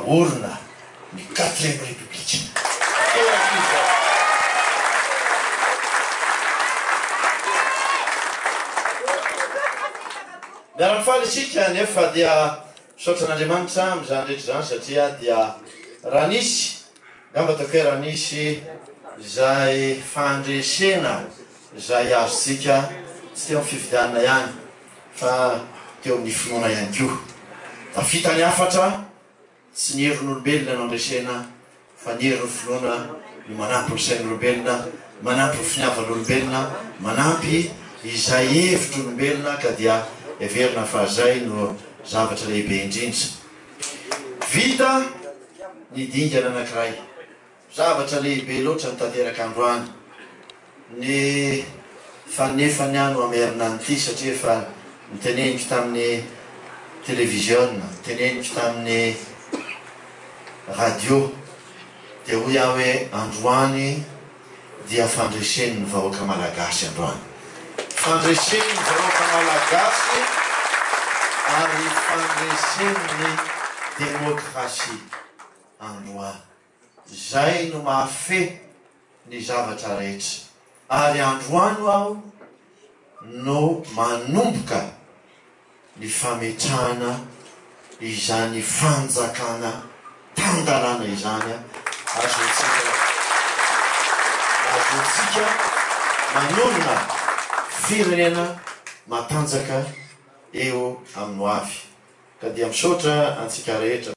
naorona ny 4e république. Miara-mifaly isika nefa dia misaotran'Andriamanitra amin'izany rehetra izany satria dia raha nisy gamba ataoko hoe raha nisy izay fandresena izay azontsika tsy teo amin'ny fifidianana ihany fa teo amin'ny finoana ihany koa. Da fitany hafatra tsy ny herin'olombelona no andresena fa ny herin'ny finoana no manampy ny sain'olombelona, manampy ny finiavan'olombelona, manampy izay hevitry'olombelona ka dia everina fa zay no zavatra lehibe indrindra. Vita ny dingana anankiray, zavatra lehibe loatra nitanteraka androany. Ny fanefany ano amerina an'ity satria efa niteneniko tamin'ny télévision, niteneniko tamin'ny radio, dia hoy aho hoe androany dia fandresen'ny vahoaka malagasy androany. Fandresen'ny vahoaka malagasy ary fandresen'ny démocratie androany. Zay no mahafe ny zavatra rehetra. Ary androany aho no manomboka ny fametrahana izany fanjakana tandalana izany azontsika manonona firenena matanjaka eo amin'ny ho avy. Ka dia misaotra antsika rehetra.